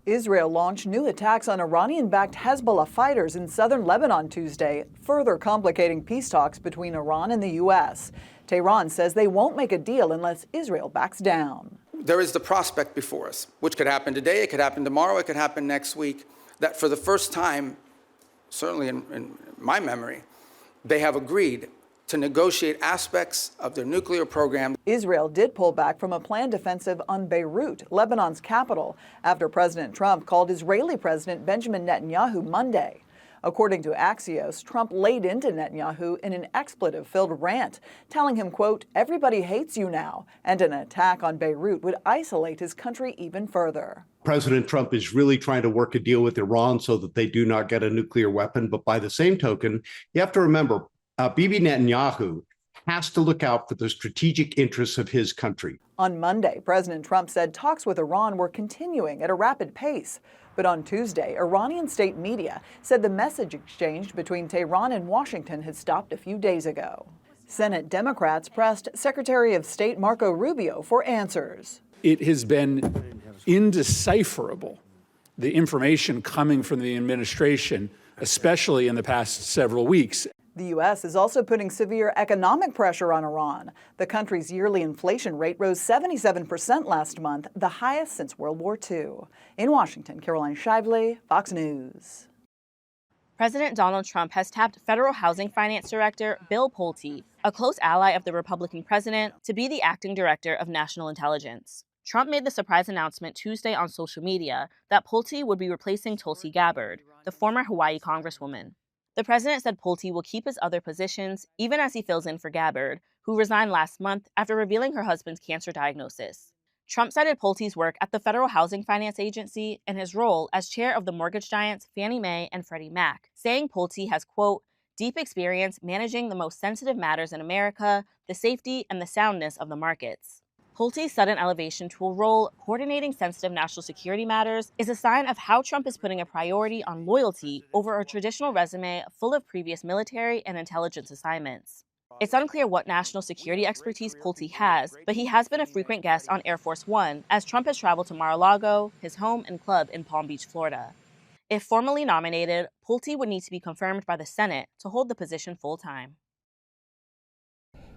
Israel launched new attacks on Iranian-backed Hezbollah fighters in southern Lebanon Tuesday, further complicating peace talks between Iran and the U.S. Tehran says they won't make a deal unless Israel backs down. There is the prospect before us, which could happen today, it could happen tomorrow, it could happen next week, that for the first time, certainly in my memory, they have agreed to negotiate aspects of their nuclear program. Israel did pull back from a planned offensive on Beirut, Lebanon's capital, after President Trump called Israeli President Benjamin Netanyahu Monday. According to Axios, Trump laid into Netanyahu in an expletive-filled rant, telling him, quote, "Everybody hates you now," and an attack on Beirut would isolate his country even further. President Trump is really trying to work a deal with Iran so that they do not get a nuclear weapon. But by the same token, you have to remember, Bibi Netanyahu has to look out for the strategic interests of his country. On Monday, President Trump said talks with Iran were continuing at a rapid pace. But on Tuesday, Iranian state media said the message exchanged between Tehran and Washington had stopped a few days ago. Senate Democrats pressed Secretary of State Marco Rubio for answers. It has been indecipherable, the information coming from the administration, especially in the past several weeks. The U.S. is also putting severe economic pressure on Iran. The country's yearly inflation rate rose 77% last month, the highest since World War II. In Washington, Caroline Shively, Fox News. President Donald Trump has tapped Federal Housing Finance Director Bill Pulte, a close ally of the Republican president, to be the acting director of national intelligence. Trump made the surprise announcement Tuesday on social media that Pulte would be replacing Tulsi Gabbard, the former Hawaii congresswoman. The president said Pulte will keep his other positions even as he fills in for Gabbard, who resigned last month after revealing her husband's cancer diagnosis. Trump cited Pulte's work at the Federal Housing Finance Agency and his role as chair of the mortgage giants Fannie Mae and Freddie Mac, saying Pulte has, quote, "deep experience managing the most sensitive matters in America, the safety and the soundness of the markets." Pulte's sudden elevation to a role coordinating sensitive national security matters is a sign of how Trump is putting a priority on loyalty over a traditional resume full of previous military and intelligence assignments. It's unclear what national security expertise Pulte has, but he has been a frequent guest on Air Force One as Trump has traveled to Mar-a-Lago, his home and club in Palm Beach, Florida. If formally nominated, Pulte would need to be confirmed by the Senate to hold the position full-time.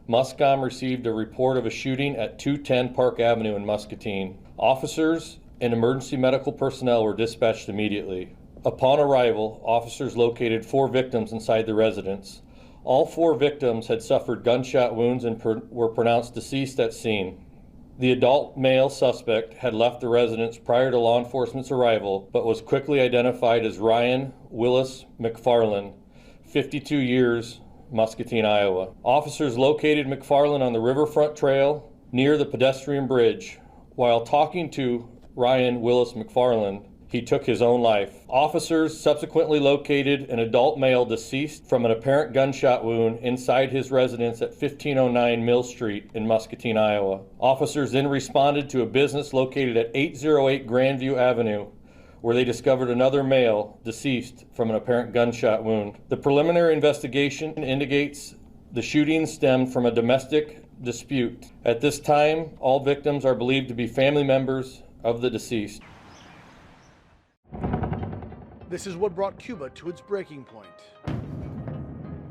Muscom received a report of a shooting at 210 Park Avenue in Muscatine. Officers and emergency medical personnel were dispatched immediately. Upon arrival, officers located 4 victims inside the residence. All 4 victims had suffered gunshot wounds and were pronounced deceased at scene. The adult male suspect had left the residence prior to law enforcement's arrival, but was quickly identified as Ryan Willis McFarland, 52 years, Muscatine, Iowa. Officers located McFarland on the Riverfront Trail near the pedestrian bridge. While talking to Ryan Willis McFarland, he took his own life. Officers subsequently located an adult male deceased from an apparent gunshot wound inside his residence at 1509 Mill Street in Muscatine, Iowa. Officers then responded to a business located at 808 Grandview Avenue, where they discovered another male deceased from an apparent gunshot wound. The preliminary investigation indicates the shooting stemmed from a domestic dispute. At this time, all victims are believed to be family members of the deceased. This is what brought Cuba to its breaking point.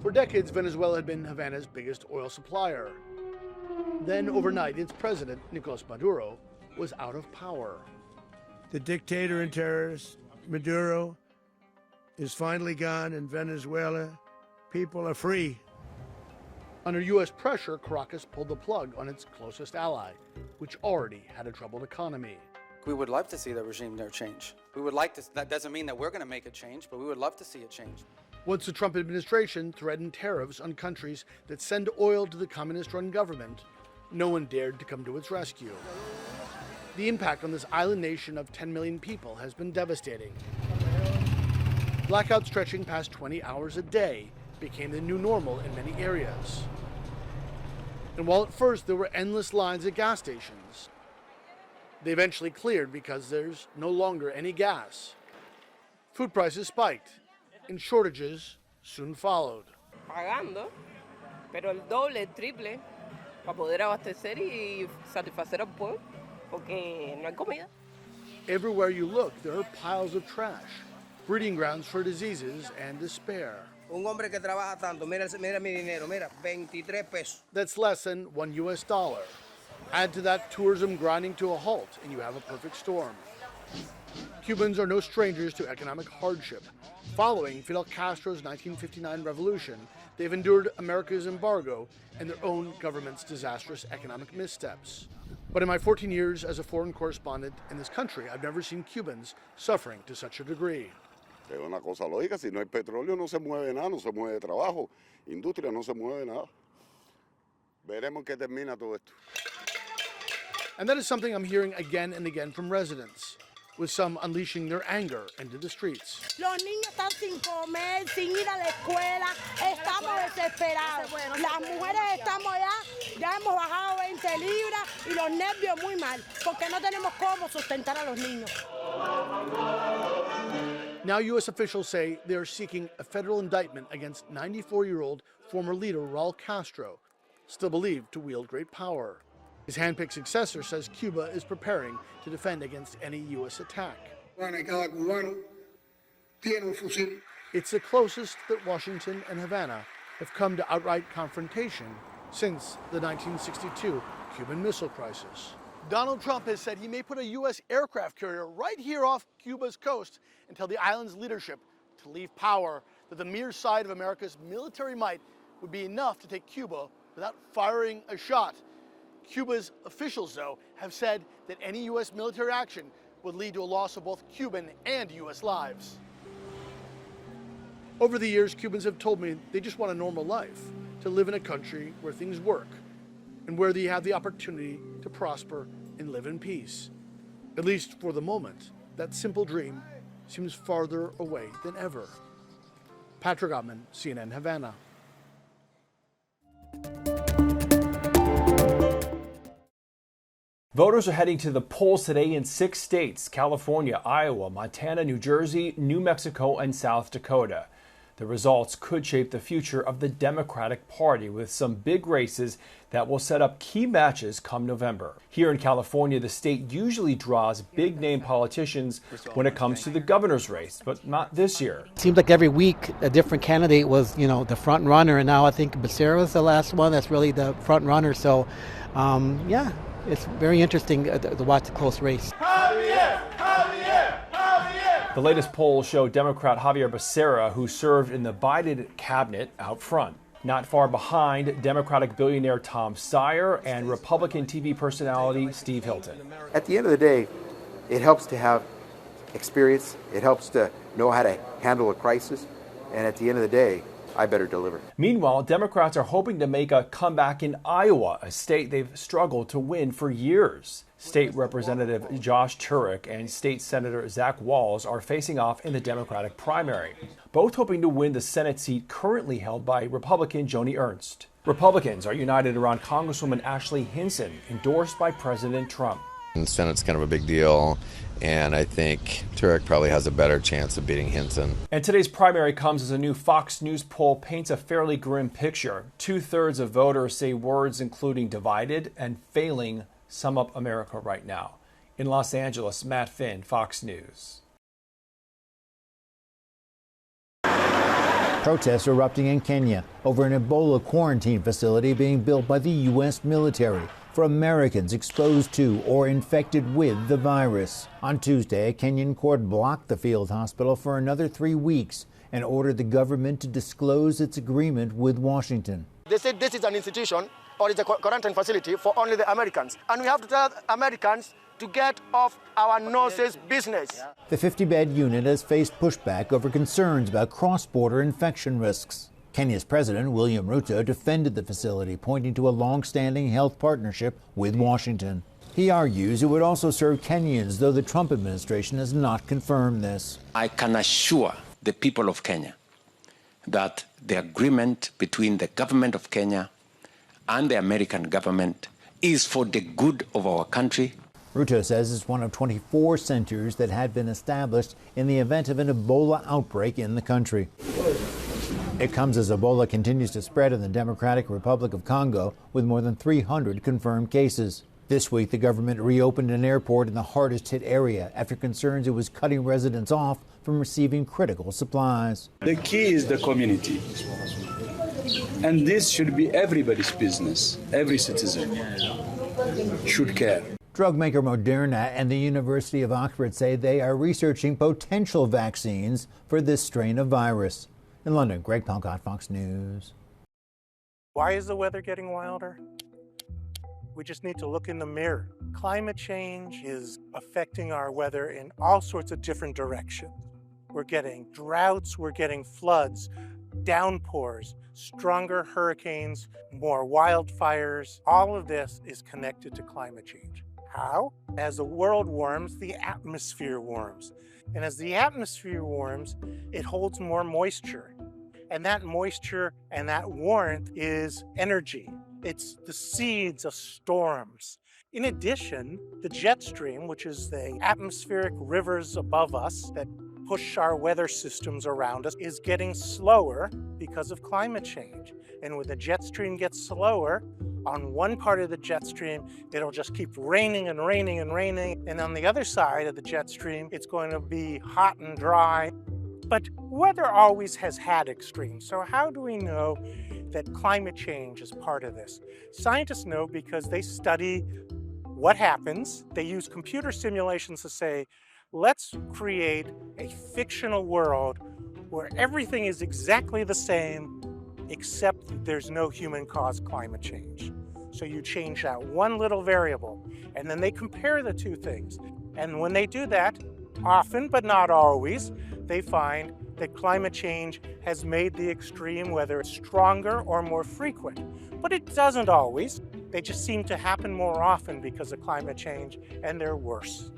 For decades, Venezuela had been Havana's biggest oil supplier. Then, overnight, its president, Nicolas Maduro, was out of power. The dictator and terrorist, Maduro, is finally gone in Venezuela. People are free. Under U.S. pressure, Caracas pulled the plug on its closest ally, which already had a troubled economy. We would love to see the regime there change. We would like to, that doesn't mean that we're going to make a change, but we would love to see it change. Once the Trump administration threatened tariffs on countries that send oil to the communist-run government, no one dared to come to its rescue. The impact on this island nation of 10 million people has been devastating. Blackouts stretching past 20 hours a day became the new normal in many areas. And while at first there were endless lines at gas stations, they eventually cleared because there's no longer any gas. Food prices spiked, and shortages soon followed. Pagando, pero el doble, el triple, para poder abastecer y satisfacer al pueblo, porque no hay comida. everywhere you look, there are piles of trash, breeding grounds for diseases and despair. Un hombre que trabaja tanto, mira mi dinero, mira, 23 pesos. That's less than $1 US. Add to that tourism grinding to a halt, and you have a perfect storm. Cubans are no strangers to economic hardship. Following Fidel Castro's 1959 revolution, they've endured America's embargo and their own government's disastrous economic missteps. But in my 14 years as a foreign correspondent in this country, I've never seen Cubans suffering to such a degree. Es una cosa lógica, si no hay petróleo no se mueve nada, no se mueve trabajo, industria no se mueve nada. Veremos qué termina todo esto. And that is something I'm hearing again and again from residents, with some unleashing their anger into the streets. Los niños están sin comer, sin ir a la escuela, estamos desesperados. Las mujeres estamos ya hemos bajado 20 libras y los nervios muy mal, porque no tenemos cómo sustentar a los niños. Now U.S. officials say they are seeking a federal indictment against 94-year-old former leader Raul Castro, still believed to wield great power. His handpicked successor says Cuba is preparing to defend against any U.S. attack. It's the closest that Washington and Havana have come to outright confrontation since the 1962 Cuban Missile Crisis. Donald Trump has said he may put a U.S. aircraft carrier right here off Cuba's coast and tell the island's leadership to leave power, that the mere sight of America's military might would be enough to take Cuba without firing a shot. Cuba's officials, though, have said that any U.S. military action would lead to a loss of both Cuban and U.S. lives. Over the years, Cubans have told me they just want a normal life, to live in a country where things work and where they have the opportunity to prosper and live in peace. At least for the moment, that simple dream seems farther away than ever. Patrick Ottman, CNN, Havana. Voters are heading to the polls today in 6 states: California, Iowa, Montana, New Jersey, New Mexico, and South Dakota. The results could shape the future of the Democratic Party, with some big races that will set up key matches come November. Here in California, the state usually draws big-name politicians when it comes to the governor's race, but not this year. It seems like every week a different candidate was, the front runner, and now I think Becerra was the last one that's really the front runner. So, yeah, it's very interesting to watch the close race. The latest polls show Democrat Javier Becerra, who served in the Biden cabinet, out front. Not far behind, Democratic billionaire Tom Steyer and Republican TV personality Steve Hilton. At the end of the day, it helps to have experience. It helps to know how to handle a crisis. And at the end of the day, I better deliver. Meanwhile, Democrats are hoping to make a comeback in Iowa, a state they've struggled to win for years. State Representative Josh Turek and State Senator Zach Walz are facing off in the Democratic primary, both hoping to win the Senate seat currently held by Republican Joni Ernst. Republicans are united around Congresswoman Ashley Hinson, endorsed by President Trump. The Senate's kind of a big deal, and I think Turek probably has a better chance of beating Hinson. And today's primary comes as a new Fox News poll paints a fairly grim picture. 2/3 of voters say words including divided and failing sum up America right now. In Los Angeles, Matt Finn, Fox News. Protests erupting in Kenya over an Ebola quarantine facility being built by the U.S. military for Americans exposed to or infected with the virus. On Tuesday, a Kenyan court blocked the field hospital for another 3 weeks and ordered the government to disclose its agreement with Washington. They said this is an institution or it's a quarantine facility for only the Americans. And we have to tell Americans to get off our noses business. The 50-bed unit has faced pushback over concerns about cross-border infection risks. Kenya's President William Ruto defended the facility, pointing to a long-standing health partnership with Washington. He argues it would also serve Kenyans, though the Trump administration has not confirmed this. I can assure the people of Kenya that the agreement between the government of Kenya and the American government is for the good of our country. Ruto says it's one of 24 centers that had been established in the event of an Ebola outbreak in the country. It comes as Ebola continues to spread in the Democratic Republic of Congo, with more than 300 confirmed cases. This week, the government reopened an airport in the hardest hit area after concerns it was cutting residents off from receiving critical supplies. The key is the community. And this should be everybody's business. Every citizen should care. Drug maker Moderna and the University of Oxford say they are researching potential vaccines for this strain of virus. In London, Greg Palcott, Fox News. Why is the weather getting wilder? We just need to look in the mirror. Climate change is affecting our weather in all sorts of different directions. We're getting droughts, we're getting floods, downpours, stronger hurricanes, more wildfires. All of this is connected to climate change. How? As the world warms, the atmosphere warms. And as the atmosphere warms, it holds more moisture. And that moisture and that warmth is energy. It's the seeds of storms. In addition, the jet stream, which is the atmospheric rivers above us that push our weather systems around us, is getting slower because of climate change. And when the jet stream gets slower, on one part of the jet stream, it'll just keep raining and raining and raining. And on the other side of the jet stream, it's going to be hot and dry. But weather always has had extremes. So how do we know that climate change is part of this? Scientists know because they study what happens. They use computer simulations to say, let's create a fictional world where everything is exactly the same, except that there's no human-caused climate change. So you change that one little variable, and then they compare the two things. And when they do that, often, but not always, they find that climate change has made the extreme weather stronger or more frequent. But it doesn't always. They just seem to happen more often because of climate change, and they're worse.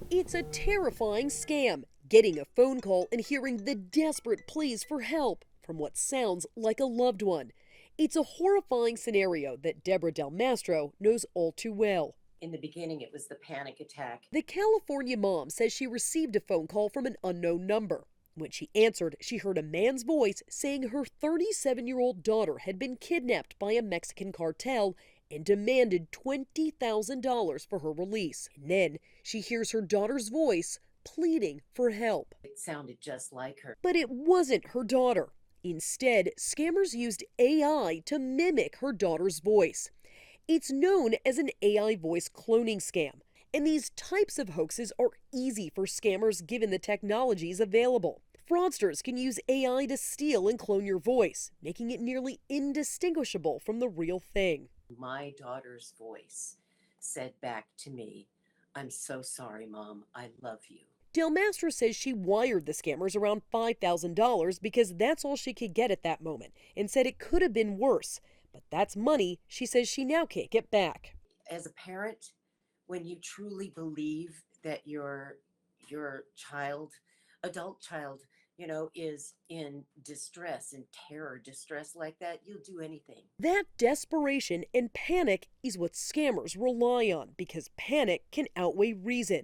It's a terrifying scam, getting a phone call and hearing the desperate pleas for help from what sounds like a loved one. It's a horrifying scenario that Deborah Del Mastro knows all too well. In the beginning, it was the panic attack. The California mom says she received a phone call from an unknown number. When she answered, she heard a man's voice saying her 37-year-old daughter had been kidnapped by a Mexican cartel and demanded $20,000 for her release. And then she hears her daughter's voice pleading for help. It sounded just like her. But it wasn't her daughter. Instead, scammers used AI to mimic her daughter's voice. It's known as an AI voice cloning scam, and these types of hoaxes are easy for scammers given the technologies available. Fraudsters can use AI to steal and clone your voice, making it nearly indistinguishable from the real thing. My daughter's voice said back to me, "I'm so sorry, Mom, I love you." Del Mastro says she wired the scammers around $5,000 because that's all she could get at that moment, and said it could have been worse. But that's money she says she now can't get back. As a parent, when you truly believe that your child, adult child, is in distress, in terror, distress like that, you'll do anything. That desperation and panic is what scammers rely on because panic can outweigh reason.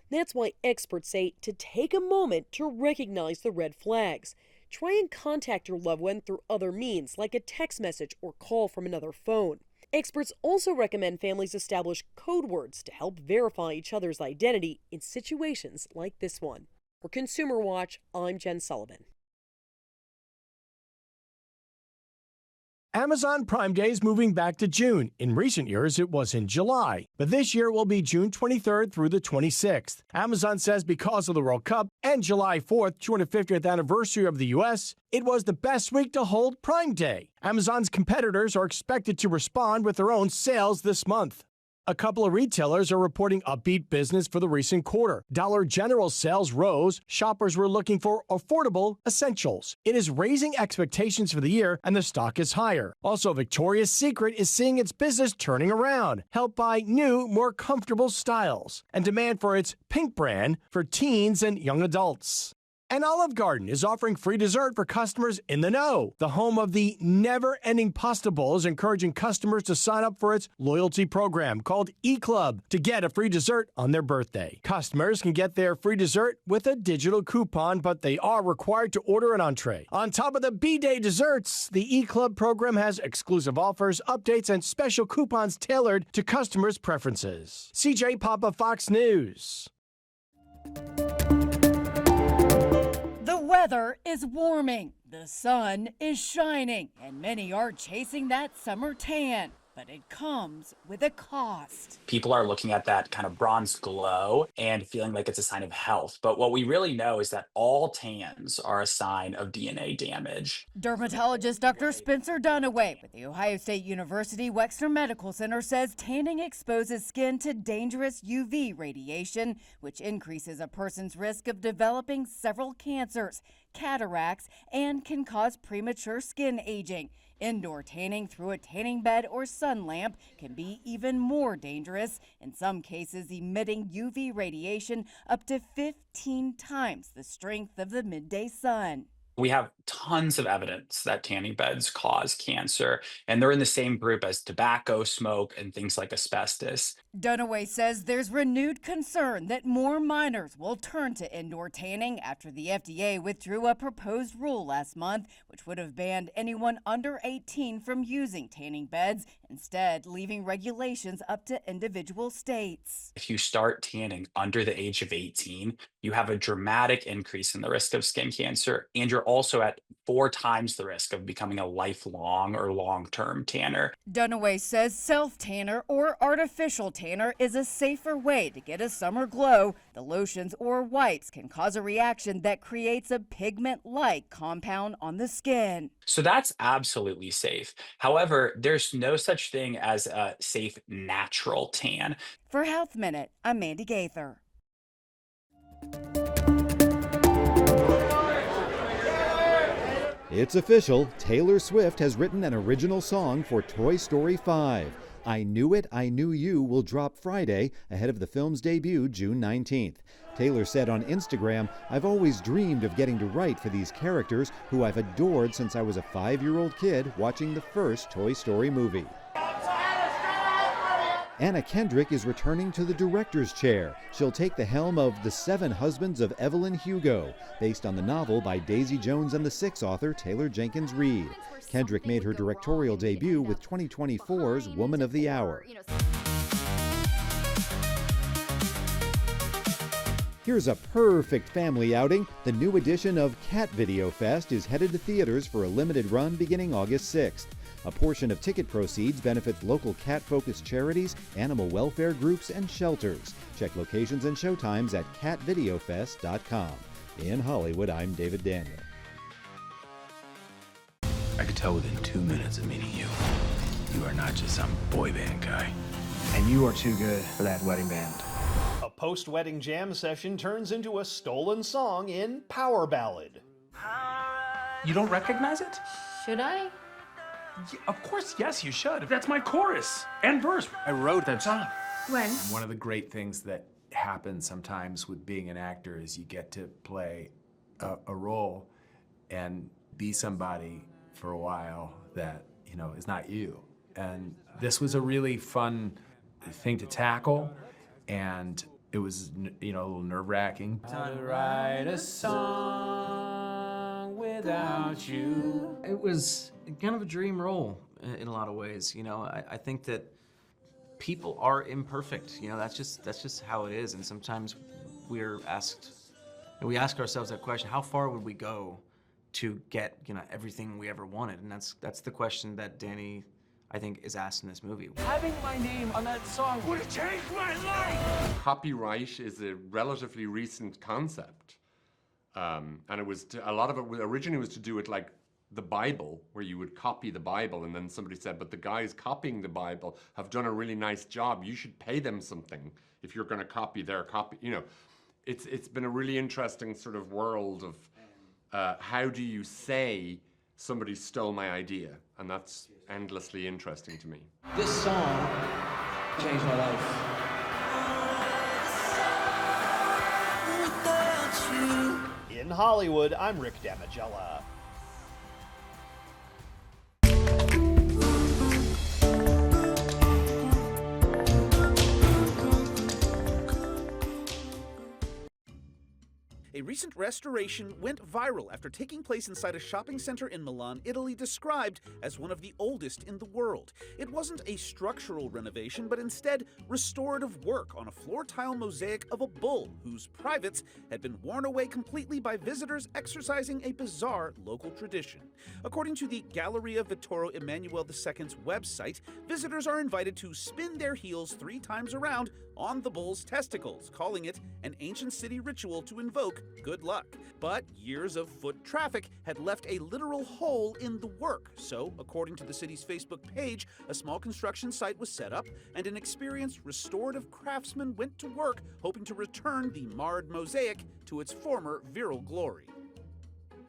That's why experts say to take a moment to recognize the red flags. Try and contact your loved one through other means like a text message or call from another phone. Experts also recommend families establish code words to help verify each other's identity in situations like this one. For Consumer Watch, I'm Jen Sullivan. Amazon Prime Day is moving back to June. In recent years, it was in July. But this year will be June 23rd through the 26th. Amazon says because of the World Cup and July 4th, 250th anniversary of the U.S., it was the best week to hold Prime Day. Amazon's competitors are expected to respond with their own sales this month. A couple of retailers are reporting upbeat business for the recent quarter. Dollar General sales rose. Shoppers were looking for affordable essentials. It is raising expectations for the year, and the stock is higher. Also, Victoria's Secret is seeing its business turning around, helped by new, more comfortable styles and demand for its Pink brand for teens and young adults. And Olive Garden is offering free dessert for customers in the know. The home of the never-ending pasta bowl is encouraging customers to sign up for its loyalty program called eClub to get a free dessert on their birthday. Customers can get their free dessert with a digital coupon, but they are required to order an entree. On top of the B-Day desserts, the eClub program has exclusive offers, updates, and special coupons tailored to customers' preferences. CJ Papa, Fox News. The weather is warming, the sun is shining, and many are chasing that summer tan. But it comes with a cost. People are looking at that kind of bronze glow and feeling like it's a sign of health. But what we really know is that all tans are a sign of DNA damage. Dermatologist Dr. Spencer Dunaway with The Ohio State University Wexner Medical Center says tanning exposes skin to dangerous UV radiation, which increases a person's risk of developing several cancers, cataracts, and can cause premature skin aging. Indoor tanning through a tanning bed or sun lamp can be even more dangerous, in some cases emitting UV radiation up to 15 times the strength of the midday sun. We have tons of evidence that tanning beds cause cancer, and they're in the same group as tobacco, smoke, and things like asbestos. Dunaway says there's renewed concern that more minors will turn to indoor tanning after the FDA withdrew a proposed rule last month, which would have banned anyone under 18 from using tanning beds, instead leaving regulations up to individual states. If you start tanning under the age of 18, you have a dramatic increase in the risk of skin cancer, and you're also at 4 times the risk of becoming a lifelong or long-term tanner. Dunaway says self-tanner or artificial tanner is a safer way to get a summer glow. The lotions or wipes can cause a reaction that creates a pigment-like compound on the skin. So that's absolutely safe. However, there's no such thing as a safe natural tan. For Health Minute, I'm Mandy Gaither. It's official, Taylor Swift has written an original song for Toy Story 5. I Knew It, I Knew You will drop Friday ahead of the film's debut June 19th. Taylor said on Instagram, I've always dreamed of getting to write for these characters who I've adored since I was a 5-year-old kid watching the first Toy Story movie. Anna Kendrick is returning to the director's chair. She'll take the helm of The 7 Husbands of Evelyn Hugo, based on the novel by Daisy Jones and the Six author Taylor Jenkins Reid. Kendrick made her directorial debut with 2024's Woman of the Hour. Here's a perfect family outing. The new edition of Cat Video Fest is headed to theaters for a limited run beginning August 6th. A portion of ticket proceeds benefits local cat-focused charities, animal welfare groups, and shelters. Check locations and showtimes at catvideofest.com. In Hollywood, I'm David Daniel. I could tell within 2 minutes of meeting you, you are not just some boy band guy. And you are too good for that wedding band. A post-wedding jam session turns into a stolen song in Power Ballad. You don't recognize it? Should I? Yeah, of course, yes, you should. That's my chorus and verse. I wrote that song. When? One of the great things that happens sometimes with being an actor is you get to play a role and be somebody for a while that, is not you. And this was a really fun thing to tackle, and it was, a little nerve-wracking. To write a song without you. It was kind of a dream role in a lot of ways. I think that people are imperfect. That's just how it is. And sometimes we ask ourselves that question: how far would we go to get everything we ever wanted? And that's the question that Danny, I think, is asked in this movie. Having my name on that song would have changed my life. Copyright is a relatively recent concept. And it was a lot of it originally was to do with like the Bible, where you would copy the Bible, and then somebody said, but the guys copying the Bible have done a really nice job. You should pay them something if you're going to copy their copy. It's been a really interesting sort of world of how do you say somebody stole my idea, and that's endlessly interesting to me. This song changed my life. In Hollywood, I'm Rick Damigella. A recent restoration went viral after taking place inside a shopping center in Milan, Italy, described as one of the oldest in the world. It wasn't a structural renovation, but instead restorative work on a floor tile mosaic of a bull whose privates had been worn away completely by visitors exercising a bizarre local tradition. According to the Galleria Vittorio Emanuele II's website, visitors are invited to spin their heels 3 times around on the bull's testicles, calling it an ancient city ritual to invoke good luck. But years of foot traffic had left a literal hole in the work, so according to the city's Facebook page, a small construction site was set up and an experienced restorative craftsman went to work hoping to return the marred mosaic to its former virile glory.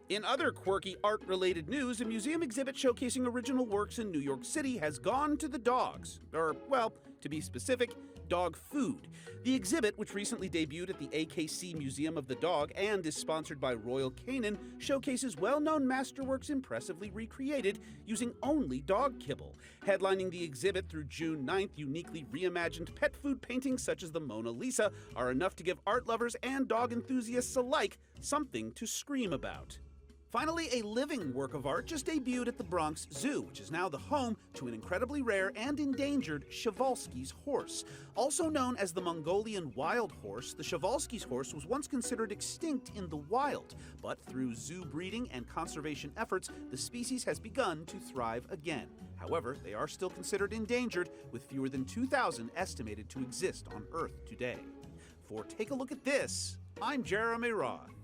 In other quirky art-related news, a museum exhibit showcasing original works in New York City has gone to the dogs. Or, well, to be specific, dog food. The exhibit, which recently debuted at the AKC Museum of the Dog and is sponsored by Royal Canin, showcases well-known masterworks impressively recreated using only dog kibble. Headlining the exhibit through June 9th, uniquely reimagined pet food paintings such as the Mona Lisa are enough to give art lovers and dog enthusiasts alike something to scream about. Finally, a living work of art just debuted at the Bronx Zoo, which is now the home to an incredibly rare and endangered Przewalski's horse. Also known as the Mongolian wild horse, the Przewalski's horse was once considered extinct in the wild, but through zoo breeding and conservation efforts, the species has begun to thrive again. However, they are still considered endangered, with fewer than 2,000 estimated to exist on Earth today. For Take a Look at This, I'm Jeremy Roth.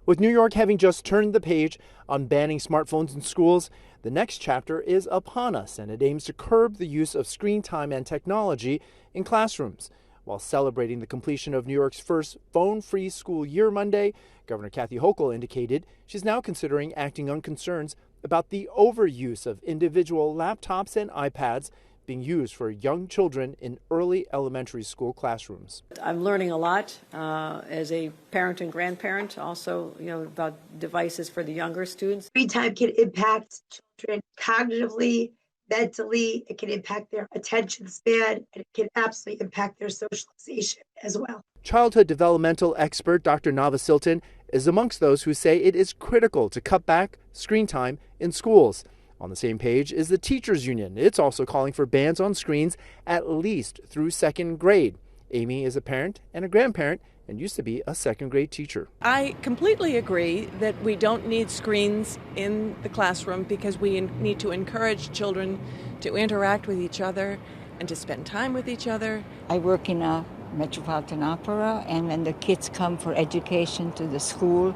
With New York having just turned the page on banning smartphones in schools, the next chapter is upon us, and it aims to curb the use of screen time and technology in classrooms. While celebrating the completion of New York's first phone-free school year Monday, Governor Kathy Hochul indicated she's now considering acting on concerns about the overuse of individual laptops and iPads being used for young children in early elementary school classrooms. I'm learning a lot as a parent and grandparent, also, about devices for the younger students. Screen time can impact children cognitively, mentally. It can impact their attention span, and it can absolutely impact their socialization as well. Childhood developmental expert Dr. Nava Silton is amongst those who say it is critical to cut back screen time in schools. On the same page is the teachers union. It's also calling for bans on screens at least through second grade. Amy is a parent and a grandparent and used to be a second grade teacher. I completely agree that we don't need screens in the classroom because we need to encourage children to interact with each other and to spend time with each other. I work in a Metropolitan Opera, and when the kids come for education to the school,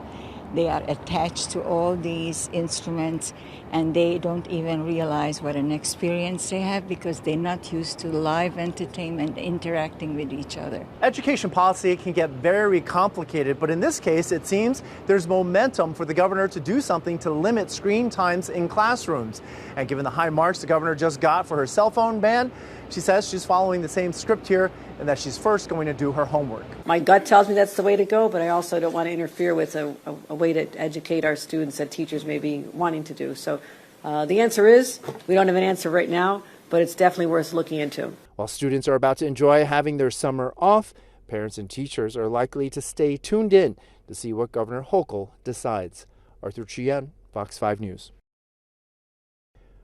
they are attached to all these instruments, and they don't even realize what an experience they have because they're not used to live entertainment, interacting with each other. Education policy can get very complicated, but in this case, it seems there's momentum for the governor to do something to limit screen times in classrooms. And given the high marks the governor just got for her cell phone ban, she says she's following the same script here and that she's first going to do her homework. My gut tells me that's the way to go, but I also don't want to interfere with a way to educate our students that teachers may be wanting to do. So the answer is, we don't have an answer right now, but it's definitely worth looking into. While students are about to enjoy having their summer off, parents and teachers are likely to stay tuned in to see what Governor Hochul decides. Arthur Chien, Fox 5 News.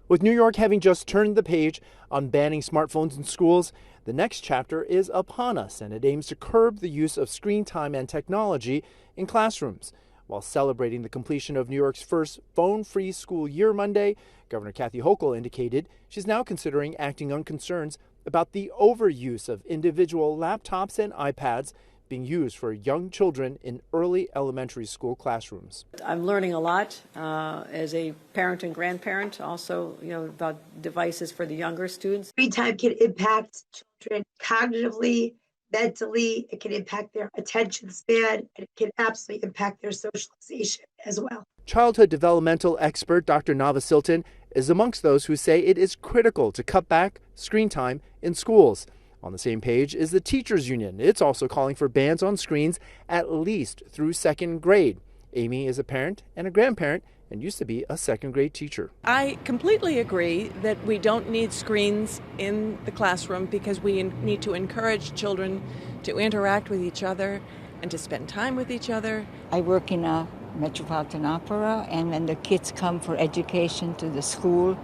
With New York having just turned the page on banning smartphones in schools, the next chapter is upon us, and it aims to curb the use of screen time and technology in classrooms. While celebrating the completion of New York's first phone-free school year Monday, Governor Kathy Hochul indicated she's now considering acting on concerns about the overuse of individual laptops and iPads being used for young children in early elementary school classrooms. I'm learning a lot as a parent and grandparent, also, about devices for the younger students. Screen time can impact children cognitively, mentally. It can impact their attention span, and it can absolutely impact their socialization as well. Childhood developmental expert Dr. Nava Silton is amongst those who say it is critical to cut back screen time in schools. On the same page is the teachers union. It's also calling for bans on screens at least through second grade. Amy is a parent and a grandparent and used to be a second grade teacher. I completely agree that we don't need screens in the classroom because we need to encourage children to interact with each other and to spend time with each other. I work in a Metropolitan Opera, and when the kids come for education to the school,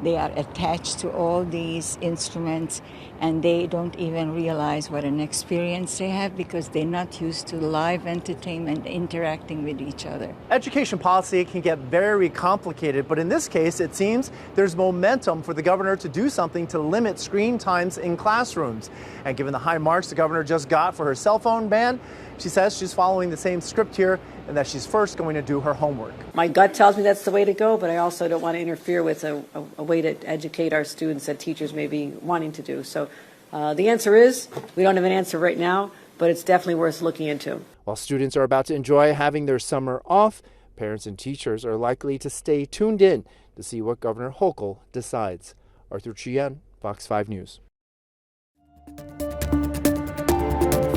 they are attached to all these instruments, and they don't even realize what an experience they have because they're not used to live entertainment, interacting with each other. Education policy can get very complicated, but in this case, it seems there's momentum for the governor to do something to limit screen times in classrooms. And given the high marks the governor just got for her cell phone ban, she says she's following the same script here and that she's first going to do her homework. My gut tells me that's the way to go, but I also don't want to interfere with a way to educate our students that teachers may be wanting to do. So the answer is, we don't have an answer right now, but it's definitely worth looking into. While students are about to enjoy having their summer off, parents and teachers are likely to stay tuned in to see what Governor Hochul decides. Arthur Chien, Fox 5 News.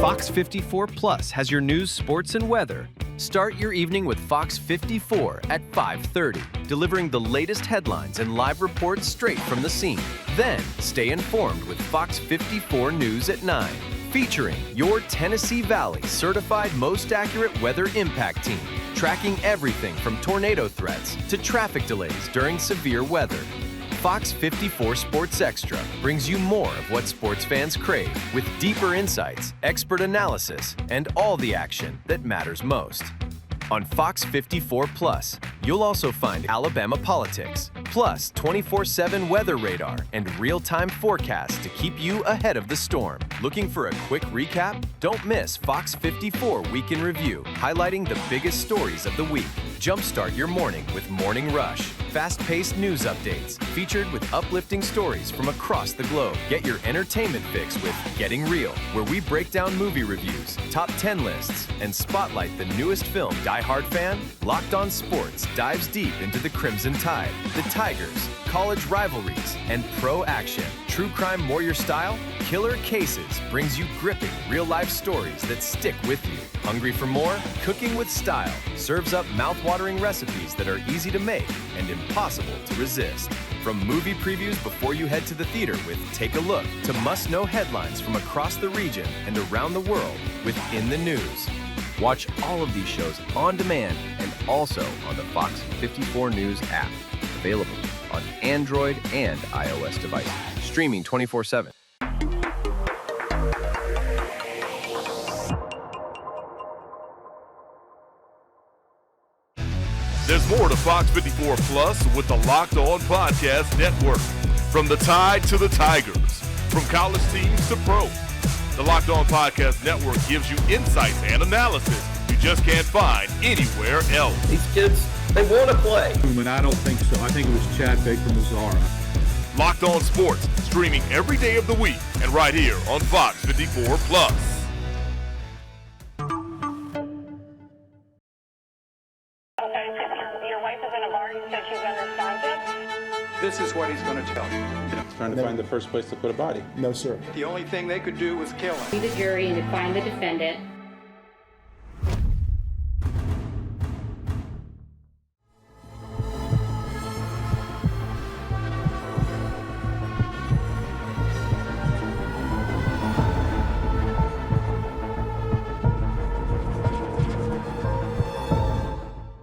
Fox 54 Plus has your news, sports, and weather. Start your evening with Fox 54 at 5:30, delivering the latest headlines and live reports straight from the scene. Then, stay informed with Fox 54 News at 9, featuring your Tennessee Valley certified most accurate weather impact team, tracking everything from tornado threats to traffic delays during severe weather. Fox 54 Sports Extra brings you more of what sports fans crave, with deeper insights, expert analysis, and all the action that matters most. On Fox 54 Plus, you'll also find Alabama politics, plus 24/7 weather radar and real-time forecasts to keep you ahead of the storm. Looking for a quick recap? Don't miss Fox 54 Week in Review, highlighting the biggest stories of the week. Jumpstart your morning with Morning Rush, fast-paced news updates featured with uplifting stories from across the globe. Get your entertainment fix with Getting Real, where we break down movie reviews, top 10 lists, and spotlight the newest film. Die Hard fan? Locked On Sports dives deep into the Crimson Tide, the Tigers, college rivalries, and pro action. True crime warrior style? Killer Cases brings you gripping real-life stories that stick with you. Hungry for more? Cooking with Style serves up mouth-watering recipes that are easy to make and impossible to resist. From movie previews before you head to the theater with Take a Look to must-know headlines from across the region and around the world with In the News. Watch all of these shows on demand and also on the Fox 54 News app, available on Android and iOS devices, streaming 24/7. There's more to Fox 54 Plus with the Locked On Podcast Network. From the Tide to the Tigers, from college teams to pro, the Locked On Podcast Network gives you insights and analysis you just can't find anywhere else. These kids, they want to play. I don't think so. I think it was Chad Baker Mazzara. Locked On Sports, streaming every day of the week and right here on Fox 54 Plus. This is what he's going to tell you. Trying to find the first place to put a body. No, sir. The only thing they could do was kill him. Be the jury and to find the defendant